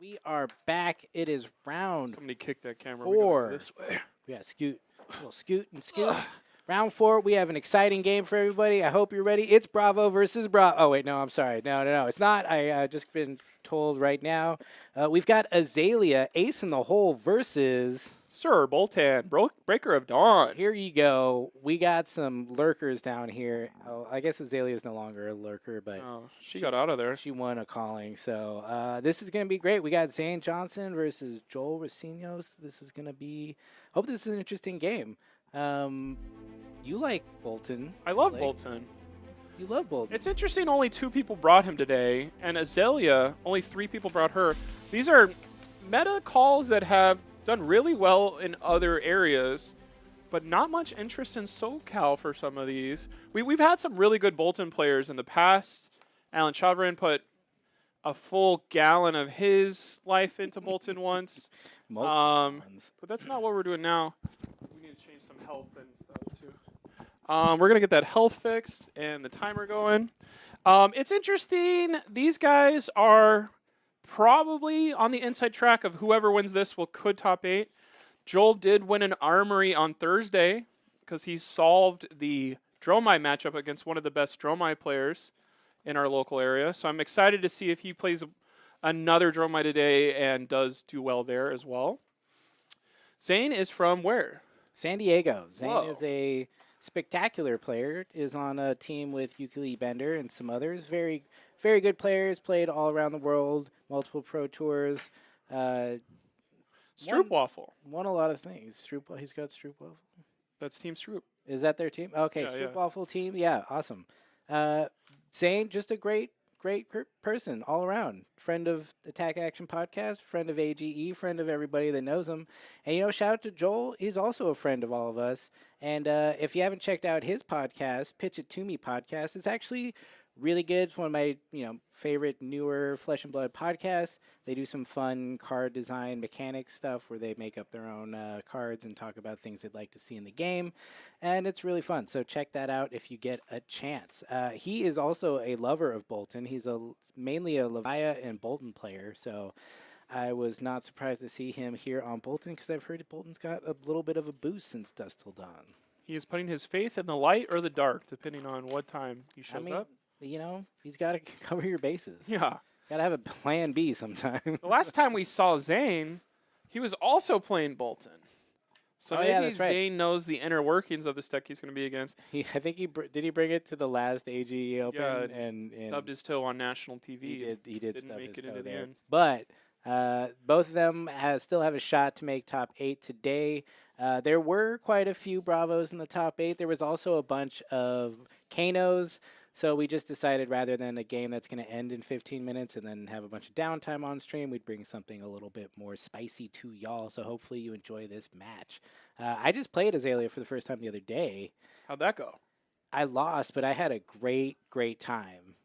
We are back. It is round Somebody kicked that camera. 4. We gotta go this way. Yeah, scoot. We'll scoot and scoot. Round 4. We have an exciting game for everybody. I hope you're ready. It's Bravo versus Bravo. Oh, wait, no, I'm sorry. No. It's not. I just been told right now. We've got Azalea, Ace in the Hole versus... Sir Boltyn, Breaker of Dawn. Here you go. We got some lurkers down here. Oh, I guess Azalea is no longer a lurker, but She got out of there. she won a calling. So this is going to be great. We got Zayne Johnson versus Joel Recinos. This is going to be... Hope this is an interesting game. You like Boltyn. I love Blake. Boltyn. You love Boltyn. It's interesting only 2 people brought him today, and Azalea, only 3 people brought her. These are meta calls that have done really well in other areas, but not much interest in SoCal for some of these. We've had some really good Boltyn players in the past. Alan Chavrin put a full gallon of his life into Boltyn once. Multiple ones. But that's not what we're doing now. We need to change some health and stuff too. We're going to get that health fixed and the timer going. It's interesting. These guys are probably on the inside track of whoever wins this could top 8. Joel did win an armory on Thursday because he solved the Dromai matchup against one of the best Dromai players in our local area. So I'm excited to see if he plays another Dromai today and does do well there as well. Zayne is from where? San Diego. Zayne Whoa. is a spectacular player, is on a team with Yukili Bender and some others. Very, very good players, played all around the world, multiple pro tours. Stroopwafel. Won a lot of things. He's got Stroopwafel. That's Team Stroop. Is that their team? Okay, Yeah, yeah. Stroopwafel team. Yeah, awesome. Zayne, just a great person all around. Friend of Attack Action Podcast, friend of AGE, friend of everybody that knows him. And, shout out to Joel. He's also a friend of all of us. And if you haven't checked out his podcast, Pitch It To Me podcast, it's actually really good. It's one of my, favorite newer Flesh and Blood podcasts. They do some fun card design mechanics stuff where they make up their own cards and talk about things they'd like to see in the game. And it's really fun. So check that out if you get a chance. He is also a lover of Boltyn. He's mainly a Leviah and Boltyn player. So I was not surprised to see him here on Boltyn because I've heard Boltyn's got a little bit of a boost since Dusk Till Dawn. He is putting his faith in the light or the dark, depending on what time he shows up. He's got to cover your bases. Yeah. Got to have a plan B sometime. The last time we saw Zayne, he was also playing Boltyn. So maybe that's right. Zayne knows the inner workings of this deck he's going to be against. I think did he bring it to the last AGE Open? Yeah, and stubbed his toe on national TV. He did Didn't stub make his it toe into the there. end. But both of them still have a shot to make top 8 today. There were quite a few Bravos in the top 8. There was also a bunch of Kanos. So we just decided rather than a game that's going to end in 15 minutes and then have a bunch of downtime on stream, we'd bring something a little bit more spicy to y'all. So hopefully you enjoy this match. I just played Azalea for the first time the other day. How'd that go? I lost, but I had a great time.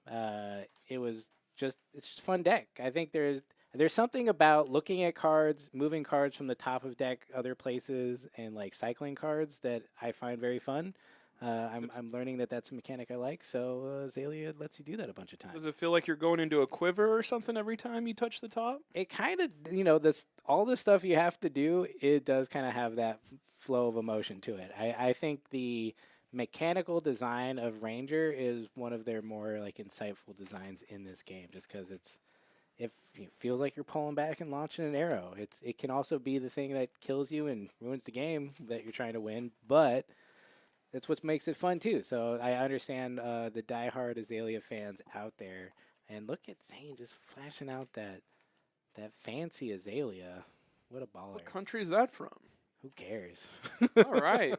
It's just a fun deck. I think there's something about looking at cards, moving cards from the top of deck other places, and like cycling cards that I find very fun. I'm learning that that's a mechanic I like, so Azalea lets you do that a bunch of times. Does it feel like you're going into a quiver or something every time you touch the top? It kind of, all the stuff you have to do, it does kind of have that flow of emotion to it. I think the mechanical design of Ranger is one of their more like insightful designs in this game, just because it feels like you're pulling back and launching an arrow. It can also be the thing that kills you and ruins the game that you're trying to win, but that's what makes it fun too. So I understand the diehard Azalea fans out there. And look at Zayne just flashing out that fancy Azalea. What a baller. What country is that from? Who cares? All right.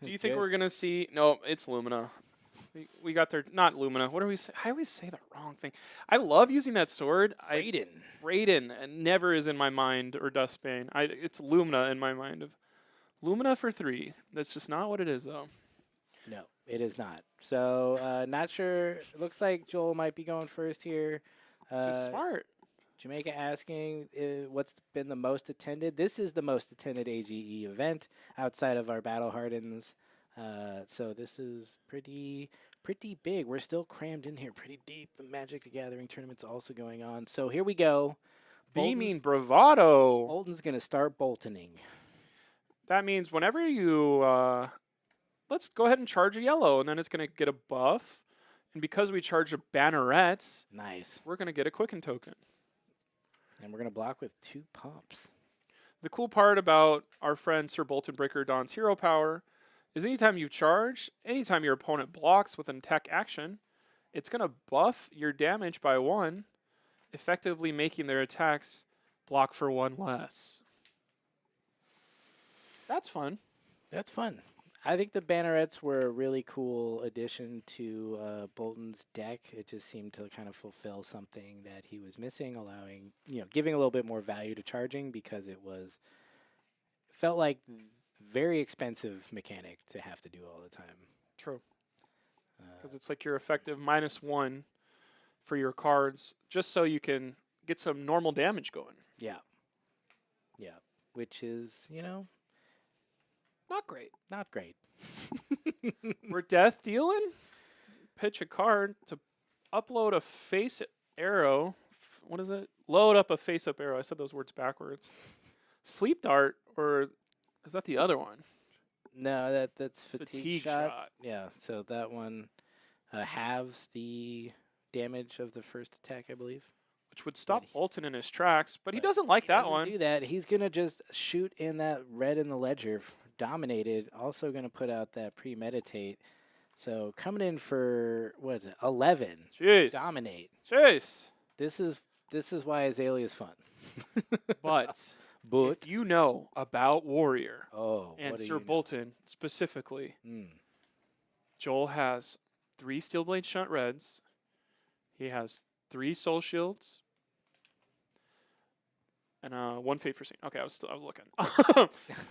Do you think we're going to see... No, it's Lumina. We got their... Not Lumina. What do we say? I always say the wrong thing. I love using that sword. Raiden never is in my mind, or Dustbane. It's Lumina in my mind. Lumina for 3. That's just not what it is, though. No, it is not. So, not sure. It looks like Joel might be going first here. Just smart. Jamaica asking what's been the most attended. This is the most attended AGE event outside of our Battle Hardens. So this is pretty big. We're still crammed in here pretty deep. The Magic the Gathering tournament's also going on. So here we go. Beaming bravado. Boltyn's going to start boltoning. That means whenever you let's go ahead and charge a yellow, and then it's going to get a buff. And because we charge a banneret, Nice. we're going to get a quicken token. And we're going to block with 2 pumps. The cool part about our friend Sir Boltyn Breaker Dawn's hero power is anytime you charge, anytime your opponent blocks with an attack action, it's going to buff your damage by 1, effectively making their attacks block for 1 less. That's fun. That's fun. I think the bannerets were a really cool addition to Bolton's deck. It just seemed to kind of fulfill something that he was missing, allowing, giving a little bit more value to charging because felt like very expensive mechanic to have to do all the time. True. Because it's like your effective -1 for your cards, just so you can get some normal damage going. Yeah. Yeah. Which is, Not great. not great. We're death dealing. Pitch a card to upload a face arrow. What is it? Load up a face up arrow. I said those words backwards. Sleep dart, or is that the other one? No, that's fatigue shot. shot. Yeah, so that one halves the damage of the first attack, I believe. Which would stop But Boltyn in his tracks, but he but doesn't like He that doesn't one. do that. He's going to just shoot in that red in the ledger, dominated. Also going to put out that premeditate. So coming in for, 11. Jeez. Dominate. Jeez. This is why Azalea is fun. But if you know about Warrior and what do Sir you know? Boltyn specifically, Joel has 3 Steelblade Shunt Reds. He has 3 Soul Shields. And 1 Fate for Saint. Okay, I was looking.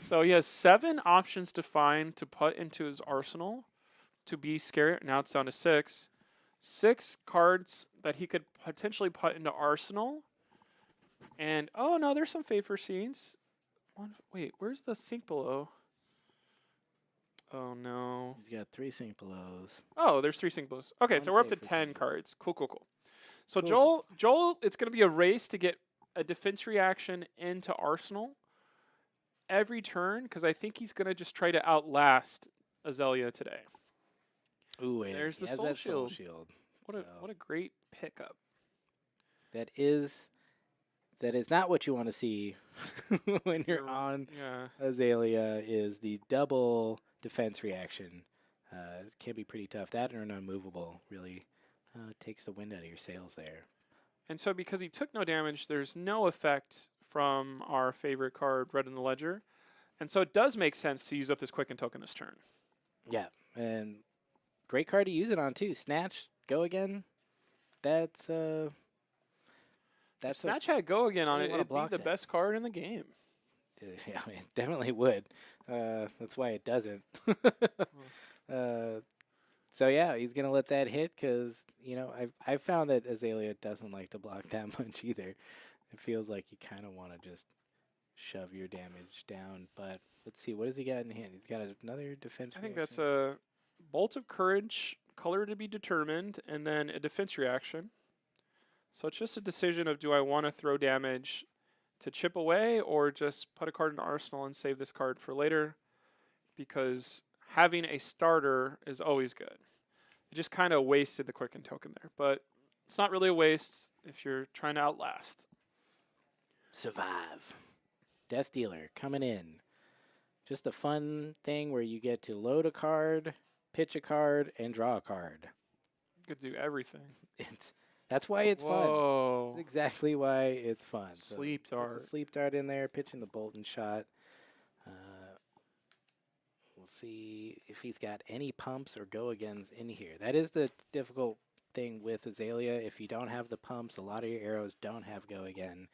So he has 7 options to find to put into his arsenal to be scared. Now it's down to 6. 6 cards that he could potentially put into arsenal. And oh no, there's some Fate for Saints. Wait, where's the Sink Below? Oh no. He's got 3 Sync Belows. Oh, there's 3 Sink Belows. Okay, so we're up to Fate for 10 Saint. cards. Cool. So Cool. Joel, it's going to be a race to get a defense reaction into Arsenal every turn because I think he's going to just try to outlast Azalea today. Ooh, and There's the he has Soul that Soul Shield. Shield. What a great pickup. That is not what you want to see when you're on Yeah. Azalea, is the double defense reaction. It can be pretty tough. That or an unmovable really takes the wind out of your sails there. And so because he took no damage, there's no effect from our favorite card, Red in the Ledger. And so it does make sense to use up this Quicken token this turn. Yeah, and great card to use it on too. Snatch, go again. That's If Snatch had Go Again on you it, wanna it'd be block the that. best card in the game. yeah, I mean, it definitely would. That's why it doesn't. So yeah, he's gonna let that hit because I've found that Azalea doesn't like to block that much either. It feels like you kind of want to just shove your damage down. But let's see, what does he got in hand? He's got another defense. I think reaction. that's a Bolt of Courage, color to be determined, and then a defense reaction. So it's just a decision of do I want to throw damage to chip away or just put a card in arsenal and save this card for later, because having a starter is always good. It just kind of wasted the Quicken token there, but it's not really a waste if you're trying to outlast. Survive. Death Dealer coming in. Just a fun thing where you get to load a card, pitch a card, and draw a card. You could do everything. That's why it's fun. Whoa. That's exactly why it's fun. So Sleep puts dart. a sleep dart in there, pitching the Boltyn shot. We'll see if he's got any pumps or go-agains in here. That is the difficult thing with Azalea. If you don't have the pumps, a lot of your arrows don't have go-again.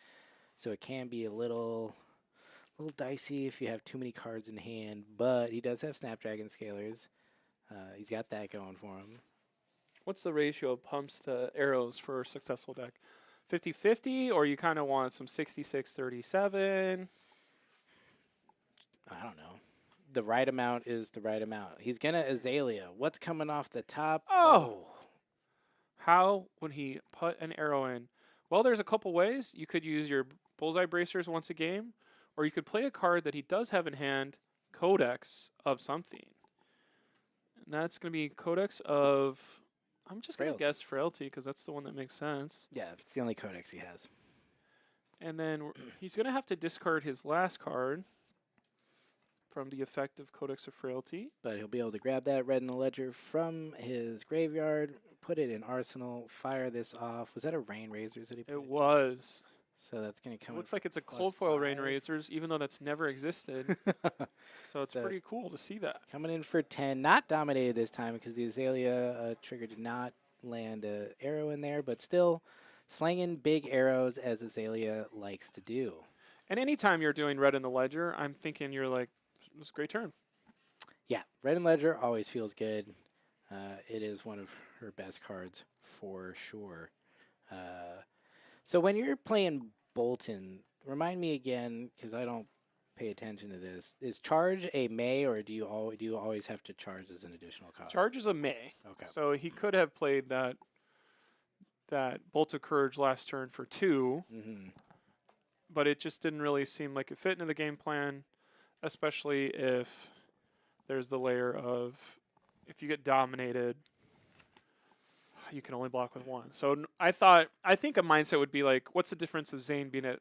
So it can be a little dicey if you have too many cards in hand. But he does have Snapdragon Scalers. He's got that going for him. What's the ratio of pumps to arrows for a successful deck? 50-50, or you kind of want some 66-37? I don't know. The right amount is the right amount. He's going to Azalea. What's coming off the top? Oh! How would he put an arrow in Well, there's a couple ways. You could use your bullseye bracers once a game, or you could play a card that he does have in hand, Codex of something. And that's going to be Codex of, I'm just going to Frailty. guess Frailty because that's the one that makes sense. Yeah, it's the only codex he has. And then he's going to have to discard his last card from the effect of Codex of Frailty. But he'll be able to grab that red in the ledger from his graveyard, put it in arsenal, fire this off. Was that a Rain Razors that he put? It was. So that's going to come. It looks like it's a plus cold foil Rain 5. Razors, even though that's never existed. So it's So- pretty cool to see that. Coming in for 10. Not dominated this time because the Azalea trigger did not land an arrow in there, but still slanging big arrows as Azalea likes to do. And anytime you're doing red in the ledger, I'm thinking you're like, it was a great turn. Yeah, red and ledger always feels good. It is one of her best cards for sure. So when you're playing Boltyn, remind me again because I don't pay attention to this. Is charge a May or do you always have to charge as an additional cost? Charge is a May. Okay. So he could have played that Bolt of Courage last turn for 2, but it just didn't really seem like it fit into the game plan, especially if there's the layer of if you get dominated, you can only block with 1. So I think a mindset would be like, what's the difference of Zayne being at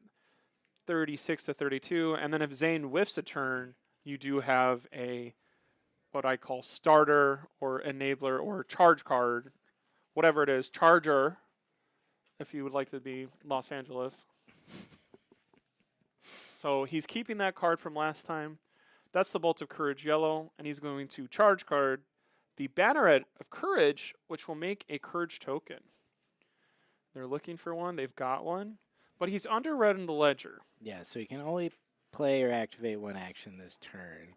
36 to 32, and then if Zayne whiffs a turn, you do have a what I call starter or enabler or charge card, whatever it is, charger, if you would like to be Los Angeles. So he's keeping that card from last time. That's the Bolt of Courage yellow, and he's going to charge card the Banneret of Courage, which will make a Courage token. They're looking for one. They've got one. But he's under red in the ledger. Yeah, so you can only play or activate 1 action this turn.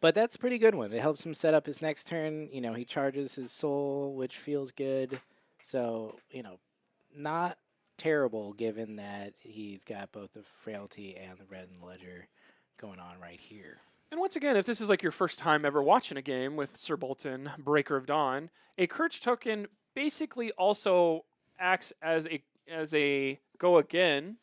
But that's a pretty good one. It helps him set up his next turn. You know, he charges his soul, which feels good. So, you know, not terrible given that he's got both the frailty and the red in the ledger going on right here. And once again, if this is like your first time ever watching a game with Sir Boltyn, Breaker of Dawn, a Courage token basically also acts as a go again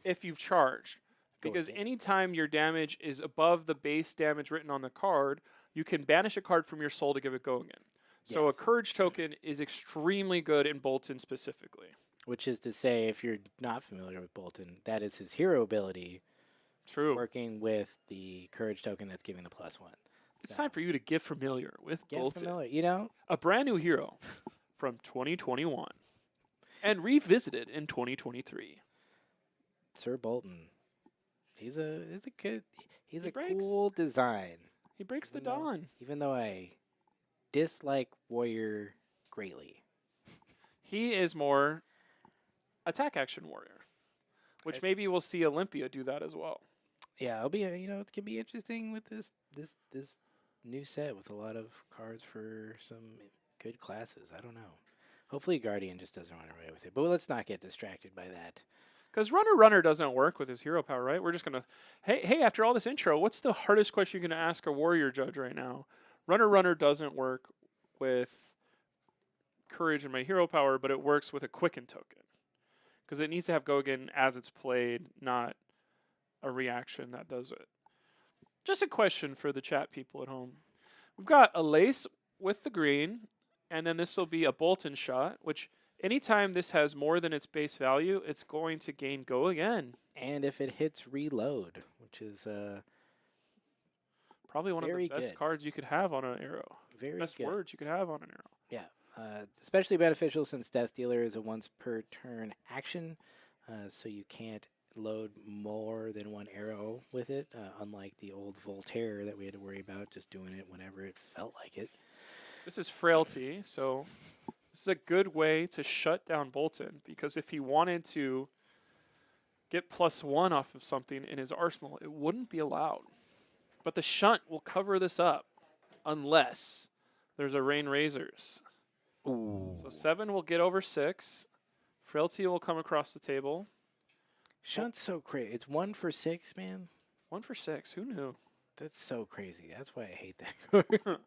if you've charged. Because anytime your damage is above the base damage written on the card, you can banish a card from your soul to give it go again. So a Courage token is extremely good in Boltyn specifically. Which is to say, if you're not familiar with Boltyn, that is his hero ability. True. Working with the Courage token that's giving the +1. It's time for you to get familiar with Get Boltyn. familiar, you know? A brand new hero from 2021 and revisited in 2023. Sir Boltyn. He's a He breaks. cool design. He breaks the Even though- dawn. Even though I dislike Warrior greatly. He is more attack action warrior, which maybe we'll see Olympia do that as well. Yeah, it'll be it can be interesting with this new set with a lot of cards for some good classes. I don't know. Hopefully Guardian just doesn't run away with it. But let's not get distracted by that. Because runner doesn't work with his hero power, right? We're just gonna hey, after all this intro, what's the hardest question you're gonna ask a warrior judge right now? Runner doesn't work with courage and my hero power, but it works with a quicken token. Because it needs to have go again as it's played, not a reaction that does it. Just a question for the chat people at home. We've got a lace with the green, and then this will be a Boltyn shot, which anytime this has more than its base value, it's going to gain go again. And if it hits reload, which is Probably one of the very best good. cards you could have on an arrow. very Best good. words you could have on an arrow. Yeah. Especially beneficial since Death Dealer is a once per turn action, so you can't load more than 1 arrow with it, unlike the old Voltaire that we had to worry about just doing it whenever it felt like it. This is frailty, so this is a good way to shut down Boltyn, because if he wanted to get +1 off of something in his arsenal, it wouldn't be allowed. But the shunt will cover this up unless there's a Rain Razors. Ooh. So 7 will get over 6. Frailty will come across the table. Shunt's so crazy. It's 1 for 6, man. 1 for 6. Who knew? That's so crazy. That's why I hate that card.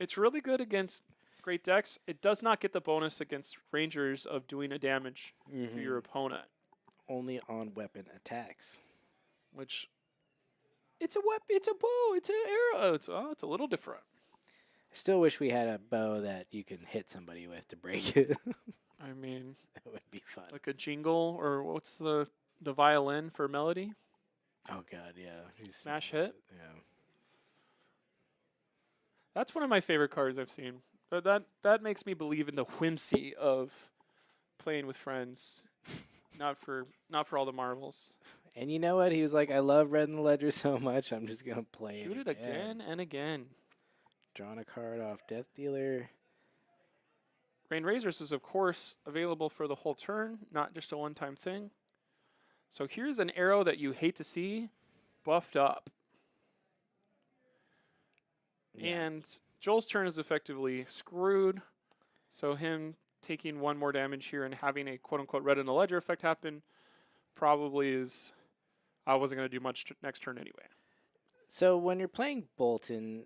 It's really good against great decks. It does not get the bonus against rangers of doing a damage to your opponent, Only on weapon attacks. which it's a weapon, it's a bow, it's an arrow. It's a little different. I still wish we had a bow that you can hit somebody with to break it. I mean, That would be fun. like a jingle, or what's the violin for melody? Oh god, yeah. Smash hit. Yeah. That's one of my favorite cards I've seen. But that makes me believe in the whimsy of playing with friends, not for all the marbles. And you know what? He was like, I love Red in the Ledger so much, I'm just gonna play Shoot it it again and again. Drawing a card off Death Dealer. Rain Razors is, of course, available for the whole turn, not just a one-time thing. So here's an arrow that you hate to see buffed up. Yeah. And Joel's turn is effectively screwed. So him taking one more damage here and having a quote-unquote Red in the Ledger effect happen probably is... I wasn't going to do much next turn anyway. So when you're playing Boltyn,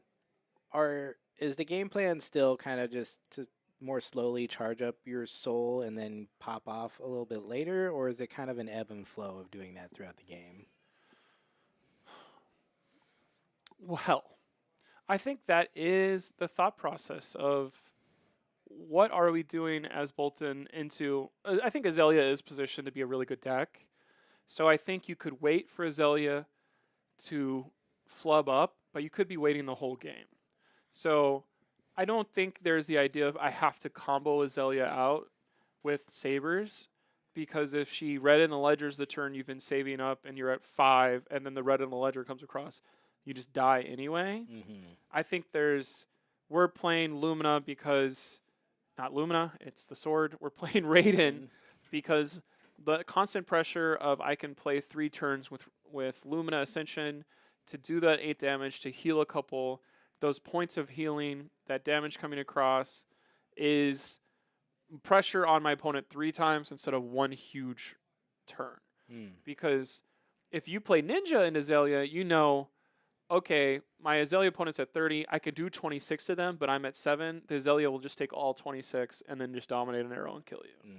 is the game plan still kind of just to more slowly charge up your soul and then pop off a little bit later, or is it kind of an ebb and flow of doing that throughout the game? Well, I think that is the thought process of what are we doing as Boltyn into... I think Azalea is positioned to be a really good deck. So I think you could wait for Azalea to flub up, but you could be waiting the whole game. So I don't think there's the idea of I have to combo Azalea out with Sabers, because if she Red in the Ledger's the turn you've been saving up and you're at 5, and then the Red in the Ledger comes across, you just die anyway. I think we're playing Lumina because, not Lumina, it's the sword. We're playing Raiden because the constant pressure of I can play 3 turns with Lumina Ascension to do that 8 damage, to heal a couple. Those points of healing, that damage coming across, is pressure on my opponent 3 times instead of one huge turn. Because if you play Ninja in Azalea, you know, okay, my Azalea opponent's at 30. I could do 26 to them, but I'm at 7. The Azalea will just take all 26 and then just dominate an arrow and kill you.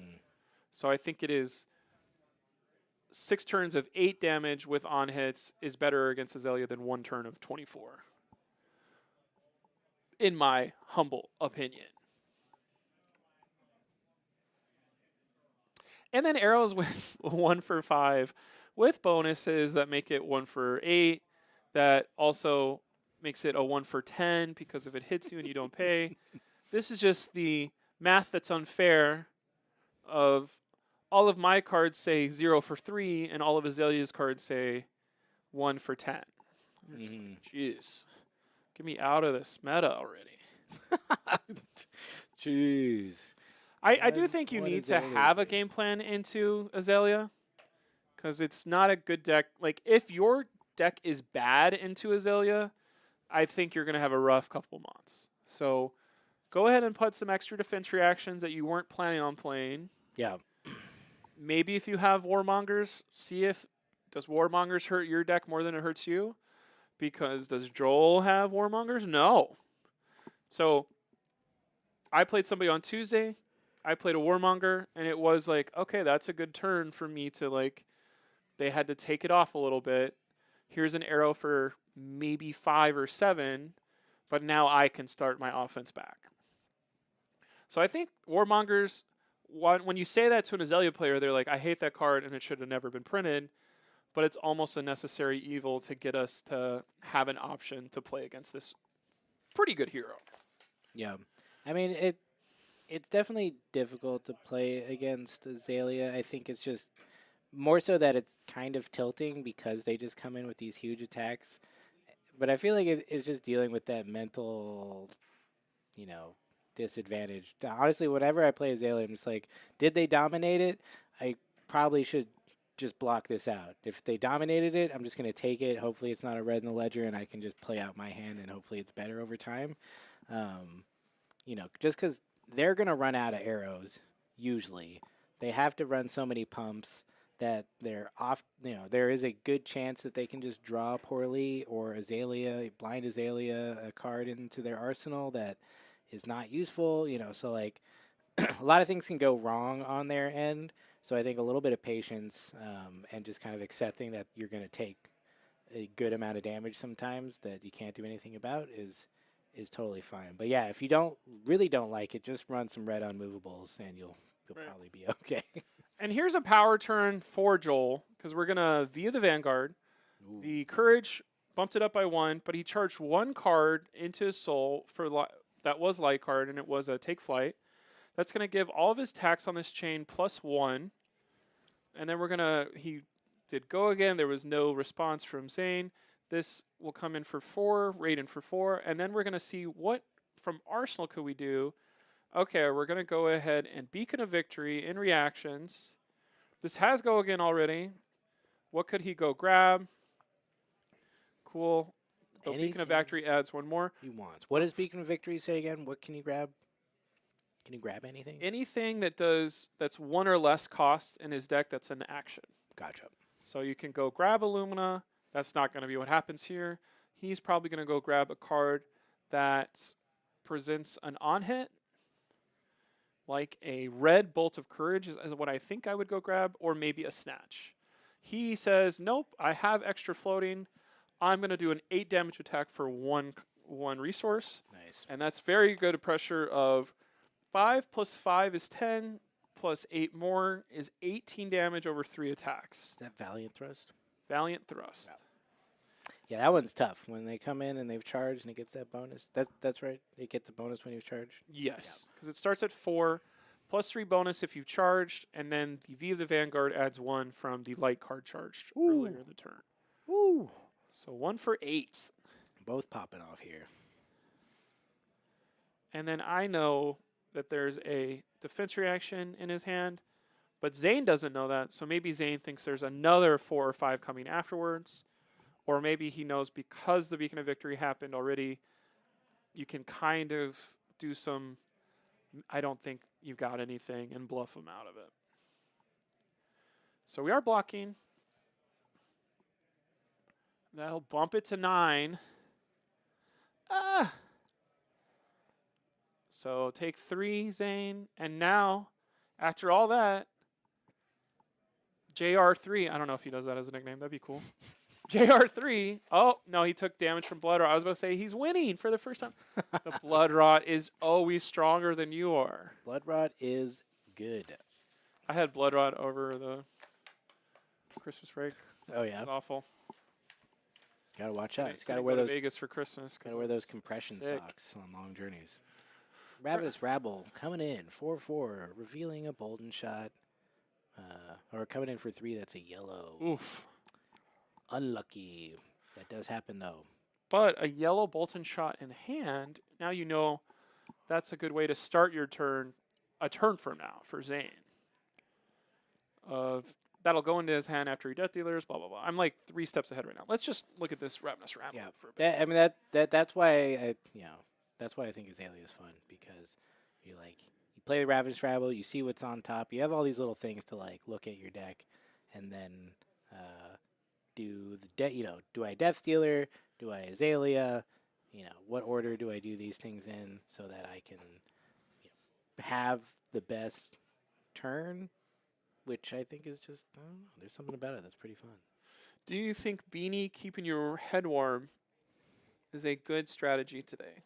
So I think it is 6 turns of 8 damage with on hits is better against Azalea than 1 turn of 24. In my humble opinion. And then arrows with 1 for 5 with bonuses that make it 1 for 8. That also makes it a 1 for 10 because if it hits you and you don't pay. This is just the math that's unfair of all of my cards say 0 for 3 and all of Azalea's cards say 1 for 10. Jeez. Get me out of this meta already. Jeez. I do think you need to have a game plan into Azalea, because it's not a good deck. Like, if your deck is bad into Azalea, I think you're going to have a rough couple months. So go ahead and put some extra defense reactions that you weren't planning on playing. Yeah. Maybe if you have Warmongers, see if does Warmongers hurt your deck more than it hurts you? Because does Joel have Warmongers? No. So I played somebody on Tuesday. I played a Warmonger, and it was like, okay, that's a good turn for me to, like, they had to take it off a little bit. Here's an arrow for maybe 5 or 7, but now I can start my offense back. So I think Warmongers, when you say that to an Azalea player, they're like, I hate that card, and it should have never been printed, but it's almost a necessary evil to get us to have an option to play against this pretty good hero. Yeah. I mean, it's definitely difficult to play against Azalea. I think it's just more so that it's kind of tilting because they just come in with these huge attacks. But I feel like it's just dealing with that mental, disadvantage. Honestly, whenever I play Azalea, I'm just like, did they dominate it? I probably should just block this out. If they dominated it, I'm just going to take it. Hopefully it's not a Red in the Ledger, and I can just play out my hand, and hopefully it's better over time. Just because they're going to run out of arrows, usually. They have to run so many pumps that they're off. There is a good chance that they can just draw poorly, or blind Azalea, a card into their arsenal that is not useful. So like a lot of things can go wrong on their end. So I think a little bit of patience and just kind of accepting that you're going to take a good amount of damage sometimes that you can't do anything about is totally fine. But yeah, if you don't like it, just run some red unmovables and you'll Right. probably be okay. And here's a power turn for Joel, because we're going to via the Vanguard. Ooh. The Courage bumped it up by 1, but he charged 1 card into his soul that was light card, and it was a Take Flight. That's going to give all of his attacks on this chain +1. And then he did go again. There was no response from Zayne. This will come in for 4, Raiden for 4. And then we're going to see what from Arsenal could we do. Okay, we're going to go ahead and Beacon of Victory in reactions. This has go again already. What could he go grab? Cool. The Beacon of Anything Victory adds 1 more. he wants. What does Beacon of Victory say again? What can you grab? Can you grab anything? Anything that's 1 or less cost in his deck that's an action. Gotcha. So you can go grab Illumina. That's not going to be what happens here. He's probably going to go grab a card that presents an on-hit, like a red Bolt of Courage is what I think I would go grab, or maybe a Snatch. He says, nope, I have extra floating. I'm going to do an 8 damage attack for one resource. Nice. And that's very good pressure of 5 plus 5 is 10, plus 8 more is 18 damage over 3 attacks. Is that Valiant Thrust? Valiant Thrust. Yeah. Yeah, that one's tough. When they come in and they've charged and it gets that bonus. That's right. It gets a bonus when you've charged. Yes, because it starts at 4, plus 3 bonus if you've charged, and then the V of the Vanguard adds 1 from the light card charged earlier in the turn. Woo! So 1 for 8. Both popping off here. And then I know that there's a defense reaction in his hand, but Zayne doesn't know that, so maybe Zayne thinks there's another 4 or 5 coming afterwards. Or maybe he knows because the Beacon of Victory happened already, you can kind of do some, I don't think you've got anything, and bluff him out of it. So we are blocking. That'll bump it to 9. So take 3, Zayne. And now, after all that, JR3, I don't know if he does that as a nickname. That'd be cool. JR3. Oh, no, he took damage from Blood Rot. I was about to say he's winning for the first time. The Blood Rot is always stronger than you are. Blood Rot is good. I had Blood Rot over the Christmas break. Oh, It yeah. was awful. Gotta watch out. Just gotta Couldn't wear go to those. Vegas for Christmas. Gotta wear those compression sick. socks on long journeys. Ravenous Rabble coming in 4/4, revealing a Boltyn shot. Or coming in for 3. That's a yellow. Oof. Unlucky. That does happen though. But a yellow Boltyn shot in hand, now you know that's a good way to start your turn, a turn from now for Zayne. That'll go into his hand after he death dealers, blah, blah, blah. I'm like 3 steps ahead right now. Let's just look at this Ravenous Rabble Yeah. for a bit. I mean that's why that's why I think Azalea is fun, because you play the Ravenous Rabble, you see what's on top, you have all these little things to like look at your deck, and then do I Death Dealer? Do I Azalea? What order do I do these things in so that I can have the best turn? Which I think is just, I don't know, there's something about it that's pretty fun. Do you think Beanie keeping your head warm is a good strategy today?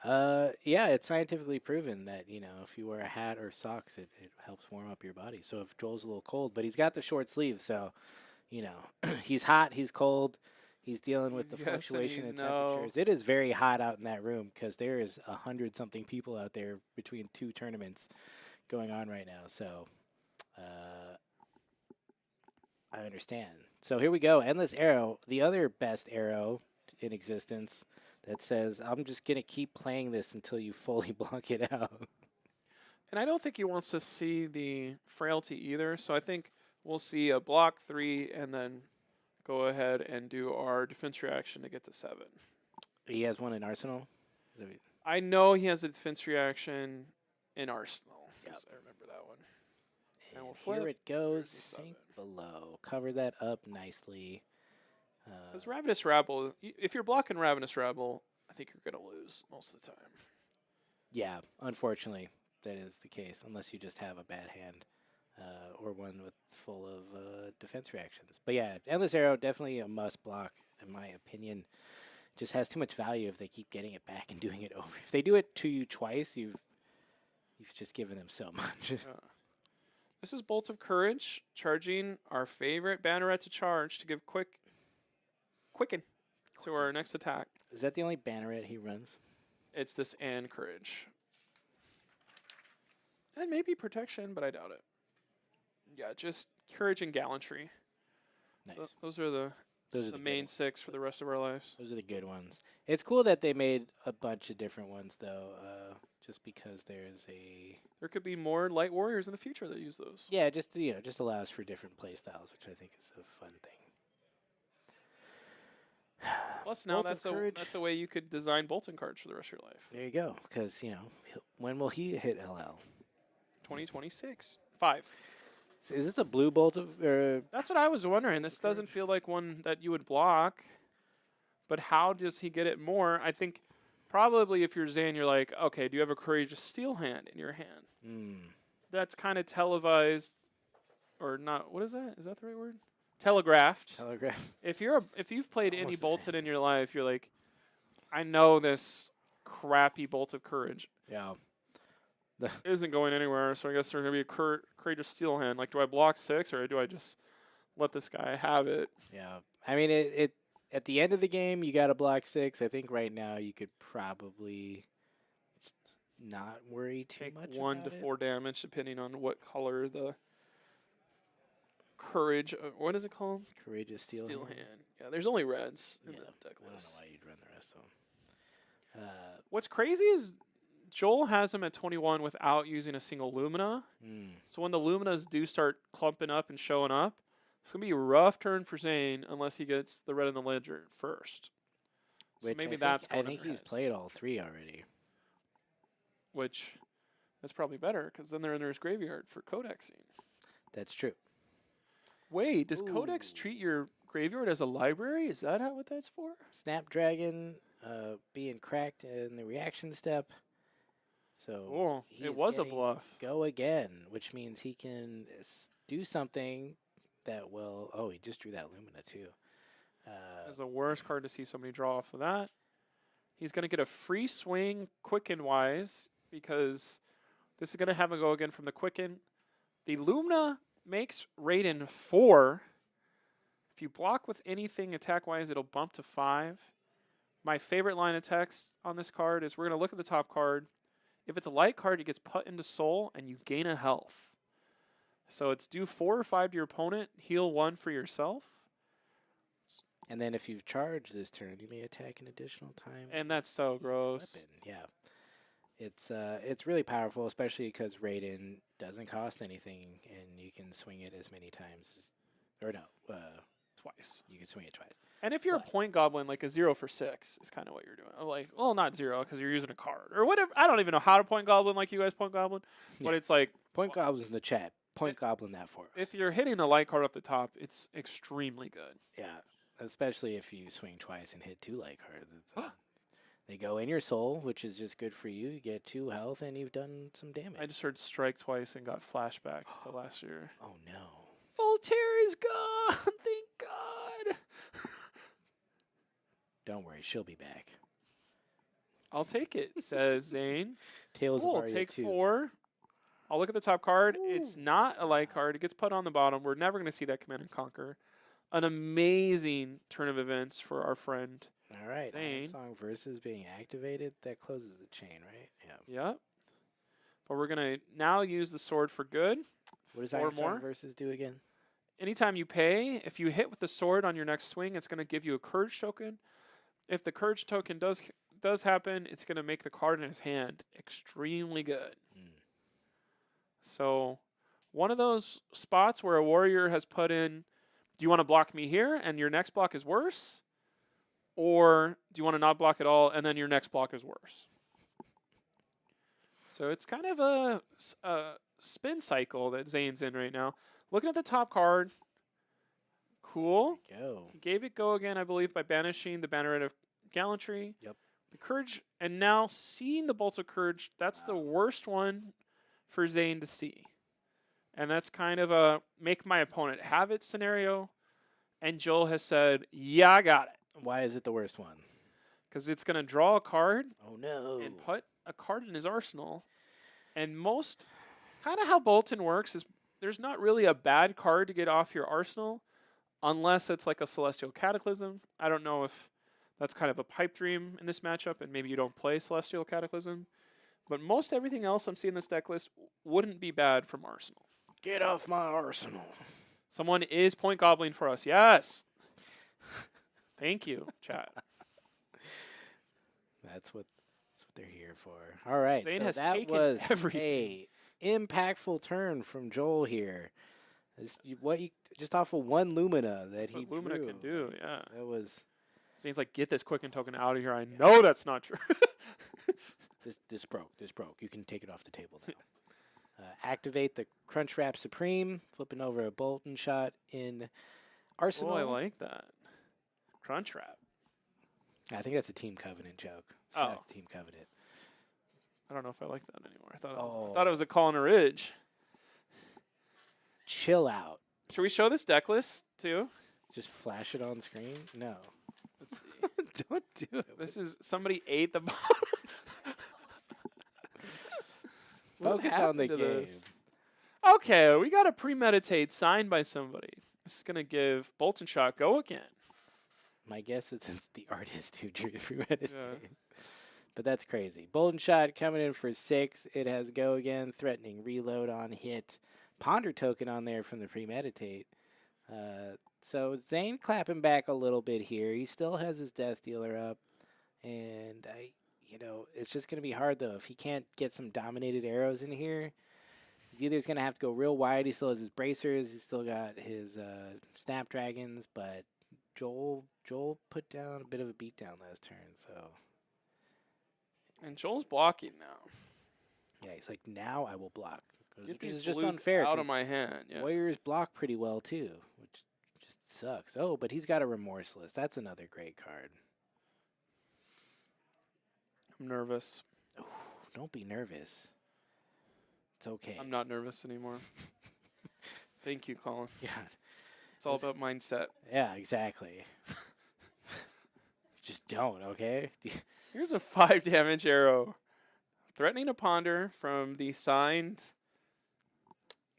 Yeah, it's scientifically proven that, if you wear a hat or socks, it helps warm up your body. So if Joel's a little cold, but he's got the short sleeves, so, he's hot, he's cold, he's dealing with the Yes, and fluctuation he's in temperatures. It is very hot out in that room because there is 100-something people out there between 2 tournaments going on right now. So, I understand. So here we go. Endless Arrow, the other best arrow in existence that says, I'm just going to keep playing this until you fully block it out. And I don't think he wants to see the frailty either, so I think we'll see a block 3 and then go ahead and do our defense reaction to get to 7. He has one in Arsenal? I know he has a defense reason in Arsenal. Yes, I remember that one. And we'll here flip. it goes. Here's the Sink below. Cover that up nicely. Because Ravenous Rabble, if you're blocking Ravenous Rabble, I think you're going to lose most of the time. Yeah, unfortunately, that is the case, unless you just have a bad hand or one with full of defense reactions. But yeah, Endless Arrow, definitely a must block, in my opinion. Just has too much value if they keep getting it back and doing it over. If they do it to you twice, you've just given them so much. This is Bolt of Courage, charging our favorite banneret to charge to give quicken to our next attack. Is that the only banneret he runs? It's this and Courage. And maybe Protection, but I doubt it. Yeah, just Courage and Gallantry. Nice. Those are the Those are the main good 6 for the rest of our lives. Those are the good ones. It's cool that they made a bunch of different ones, though, just because there's a... There could be more light warriors in the future that use those. Yeah, just allows for different play styles, which I think is a fun thing. Plus, now that's a way you could design Boltyn cards for the rest of your life. There you go, because, when will he hit LL? 2026. 5. Is this a blue bolt of... That's what I was wondering. This doesn't feel like one that you would block, but how does he get it more? I think probably if you're Zayne, you're like, okay, do you have a Courageous Steel Hand in your hand? That's kind of televised, or not. What is that? Is that the right word? Telegraphed. If you've played any Boltyn in your life, you're like, I know this crappy Bolt of Courage. Yeah. Isn't going anywhere, so I guess there's going to be a Courageous Steel Hand. Like, do I block 6, or do I just let this guy have it? Yeah. I mean, it at the end of the game, you got to block 6. I think right now you could probably not worry too much about 1 to 4 damage, depending on what color the Courage... what is it called? Courageous Steel Hand. Yeah, there's only reds in the deck list. I don't know why you'd run the rest of them. What's crazy is Joel has him at 21 without using a single Lumina. So when the Luminas do start clumping up and showing up, it's going to be a rough turn for Zayne unless he gets the red in the ledger first. So Which maybe I think he's played all 3 already. Which, that's probably better, because then they're in his graveyard for codexing. That's true. Wait, does Codex treat your graveyard as a library? Is that what that's for? Snapdragon being cracked in the reaction step. So it was a bluff. Go again, which means he can do something that will... Oh, he just drew that Lumina, too. That's the worst card to see somebody draw off of that. He's going to get a free swing Quicken-wise, because this is going to have a go again from the Quicken. The Lumina makes Raiden 4. If you block with anything attack-wise, it'll bump to 5. My favorite line of text on this card is we're going to look at the top card. If it's a light card, it gets put into soul, and you gain a health. So it's do 4 or 5 to your opponent, heal 1 for yourself. And then if you've charged this turn, you may attack an additional time. And that's so gross. Weapon. Yeah. It's really powerful, especially because Raiden doesn't cost anything, and you can swing it as many times. Twice. You can swing it twice. And if you're a point goblin, like a 0 for 6 is kind of what you're doing. Like, well, not 0 because you're using a card or whatever. I don't even know how to point goblin like you guys point goblin, but it's like point goblin's in the chat. Point goblin that for us. If you're hitting a light card off the top, it's extremely good. Yeah, especially if you swing twice and hit 2 light cards. They go in your soul, which is just good for you. You get 2 health, and you've done some damage. I just heard strike twice and got flashbacks to last year. Oh no! Voltaire is gone. Thank God. Don't worry, she'll be back. I'll take it, says Zayne. Tales of Aria take 2. 4. I'll look at the top card. Ooh. It's not a light card. It gets put on the bottom. We're never going to see that Command and Conquer. An amazing turn of events for our friend. All right. Zayne. Song versus being activated. That closes the chain, right? Yeah. Yep. But we're going to now use the sword for good. What does 4 Iron more. Song versus do again? Anytime you pay, if you hit with the sword on your next swing, it's going to give you a courage token. If the courage token does happen, it's going to make the card in his hand extremely good. So one of those spots where a warrior has put in, do you want to block me here and your next block is worse? Or do you want to not block at all and then your next block is worse? So it's kind of a spin cycle that Zayne's in right now. Looking at the top card, cool. Go. He gave it go again, I believe, by banishing the Banneret of Gallantry. Yep. the Courage, and now seeing the Bolts of Courage, that's the worst one for Zayne to see. And that's kind of a make my opponent have it scenario. And Joel has said, yeah, I got it. Why is it the worst one? Because it's going to draw a card Oh, no. and put a card in his arsenal. And kind of how Boltyn works is there's not really a bad card to get off your arsenal unless it's like a Celestial Cataclysm. I don't know if that's kind of a pipe dream in this matchup, and maybe you don't play Celestial Cataclysm. But most everything else I'm seeing in this deck list wouldn't be bad from Arsenal. Get off my arsenal. Someone is point gobbling for us. Yes. Thank you, chat. That's what they're here for. All right. Zayne so has that taken was everything. a impactful turn from Joel here. Just off of one Lumina that That's he what Lumina drew. can do, yeah. That was Zayne's like, get this Quicken token out of here. I know that's not true. this broke. This broke. You can take it off the table now. Activate the Crunch Wrap Supreme, flipping over a Boltyn shot in Arsenal. Oh, I like that. Crunch Wrap. I think that's a Team Covenant joke. Shout out to Team Covenant. I don't know if I like that anymore. I thought it was a call on a ridge. Chill out. Should we show this deck list too? Just flash it on screen? No. Let's see. Don't do it. This is somebody ate the bottom. Focus on the game. This? Okay, we got a premeditate signed by somebody. This is gonna give Boltyn shot go again. My guess is it's the artist who drew the premeditate. Yeah. But that's crazy. Boltyn shot coming in for 6. It has go again, threatening reload on hit. Ponder token on there from the premeditate. So Zayne clapping back a little bit here. He still has his Death Dealer up. And it's just going to be hard, though. If he can't get some dominated arrows in here, he's either going to have to go real wide. He still has his bracers. He's still got his Snapdragons. But Joel put down a bit of a beatdown last turn. So, and Joel's blocking now. Yeah, he's like, now I will block. Get This these is just blues unfair. out of my hand. Yeah. Warriors block pretty well, too, which just sucks. Oh, but he's got a Remorseless. That's another great card. I'm nervous. Ooh, don't be nervous. It's okay. I'm not nervous anymore. Thank you, Colin. Yeah. It's all about mindset. Yeah, exactly. Just don't, okay? Here's a 5 damage arrow. Threatening a Ponder from the signed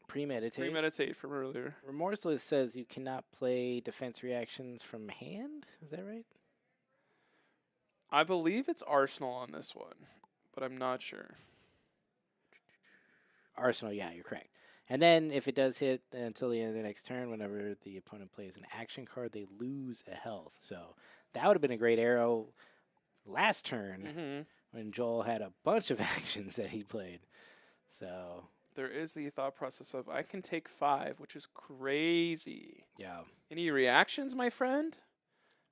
Premeditate from earlier. Remorseless says you cannot play defense reactions from hand. Is that right? I believe it's Arsenal on this one, but I'm not sure. Arsenal, yeah, you're correct. And then if it does hit until the end of the next turn, whenever the opponent plays an action card, they lose a health. So that would have been a great arrow last turn when Joel had a bunch of actions that he played. So there is the thought process of I can take 5, which is crazy. Yeah. Any reactions, my friend?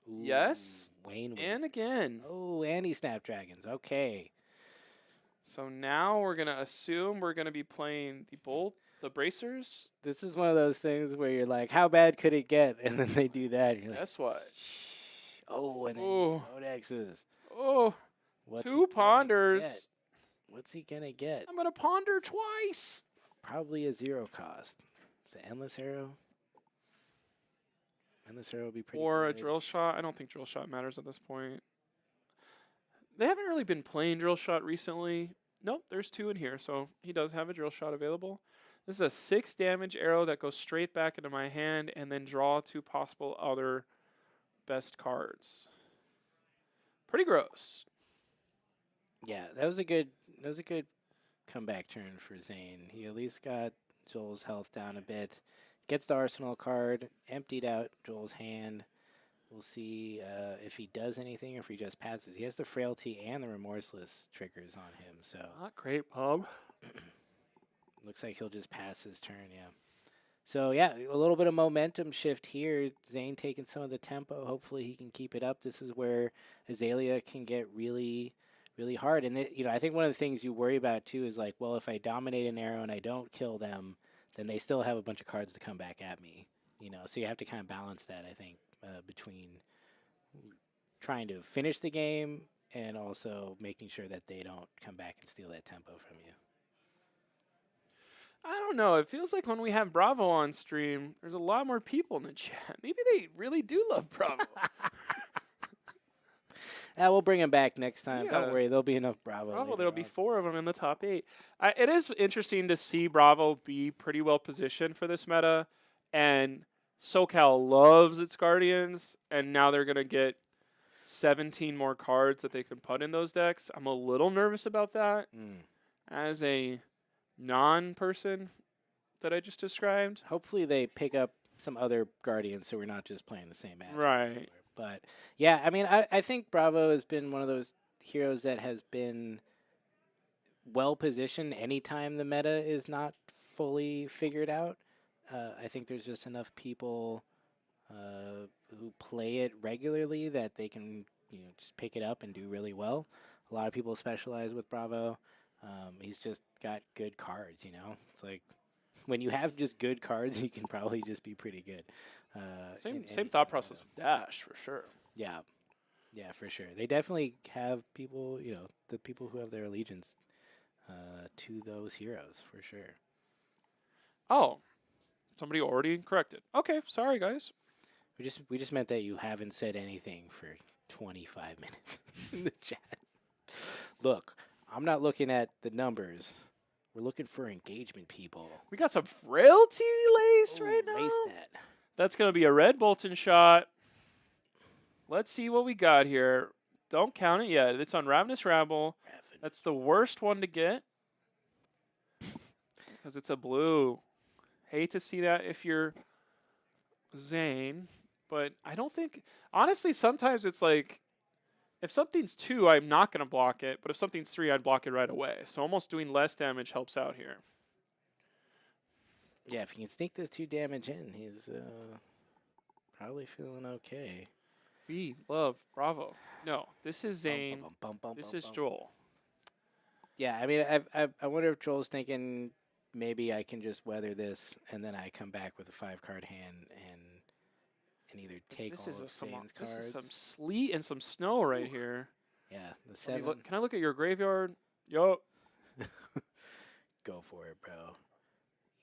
Ooh, yes. Wayne and again. Oh, Anti-Snapdragons. Okay. So now we're going to assume we're going to be playing the bracers. This is one of those things where you're like, how bad could it get? And then they do that. And you're Guess what? Oh, and then Codexes. Oh, What's 2 ponders. What's he going to get? I'm going to ponder twice. Probably a 0 cost. Is it Endless Arrow? Endless Arrow would be pretty Or good. a Drill Shot. I don't think Drill Shot matters at this point. They haven't really been playing Drill Shot recently. Nope, there's 2 in here, so he does have a Drill Shot available. This is a 6 damage arrow that goes straight back into my hand and then draw 2 possible other best cards. Pretty gross. Yeah, that was a good comeback turn for Zayne. He at least got Joel's health down a bit. Gets the Arsenal card, emptied out Joel's hand. We'll see if he does anything or if he just passes. He has the Frailty and the Remorseless triggers on him. So not great, pub. Looks like he'll just pass his turn, yeah. So, yeah, a little bit of momentum shift here. Zayne taking some of the tempo. Hopefully he can keep it up. This is where Azalea can get really, really hard. And, I think one of the things you worry about, too, is like, well, if I dominate an arrow and I don't kill them, then they still have a bunch of cards to come back at me. So you have to kind of balance that, I think, between trying to finish the game and also making sure that they don't come back and steal that tempo from you. I don't know. It feels like when we have Bravo on stream, there's a lot more people in the chat. Maybe they really do love Bravo. We'll bring him back next time. Yeah. Don't worry, there'll be enough Bravo. Bravo, later there'll be on. 4 of them in the top 8. It is interesting to see Bravo be pretty well positioned for this meta, and SoCal loves its Guardians, and now they're going to get 17 more cards that they can put in those decks. I'm a little nervous about that as a non-person that I just described. Hopefully, they pick up some other Guardians, so we're not just playing the same match. Right. But yeah, I mean, I think Bravo has been one of those heroes that has been well positioned anytime the meta is not fully figured out. I think there's just enough people who play it regularly that they can just pick it up and do really well. A lot of people specialize with Bravo. He's just got good cards. It's like when you have just good cards, you can probably just be pretty good. Same thought process with Dash for sure. Yeah, for sure. They definitely have people, the people who have their allegiance to those heroes for sure. Oh, somebody already corrected. Okay, sorry guys. We just meant that you haven't said anything for 25 minutes in the chat. Look, I'm not looking at the numbers. We're looking for engagement, people. We got some frailty lace right now. Lace that. That's going to be a red Boltyn shot. Let's see what we got here. Don't count it yet. It's on Ravenous Rabble. That's the worst one to get because it's a blue. Hate to see that if you're Zayne, but I don't think... Honestly, sometimes it's like, if something's 2, I'm not going to block it, but if something's 3, I'd block it right away. So almost doing less damage helps out here. Yeah, if he can sneak this 2 damage in, he's probably feeling okay. We love Bravo. No, this is Zayne. This is Joel. Yeah, I mean, I wonder if Joel's thinking maybe I can just weather this and then I come back with a 5-card hand and either take all of Zayne's cards. This is some sleet and some snow right here. Yeah, the 7. Can I look at your graveyard? Yup. Go for it, bro.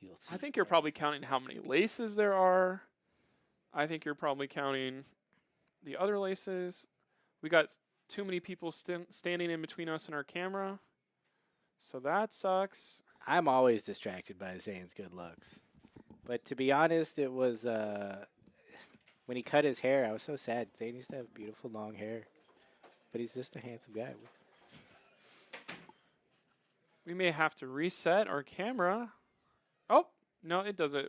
You'll see. I think you're probably counting how many laces there are. I think you're probably counting the other laces. We got too many people standing in between us and our camera. So that sucks. I'm always distracted by Zayne's good looks. But to be honest, it was when he cut his hair, I was so sad. Zayne used to have beautiful long hair. But he's just a handsome guy. We may have to reset our camera. Oh, no, it doesn't.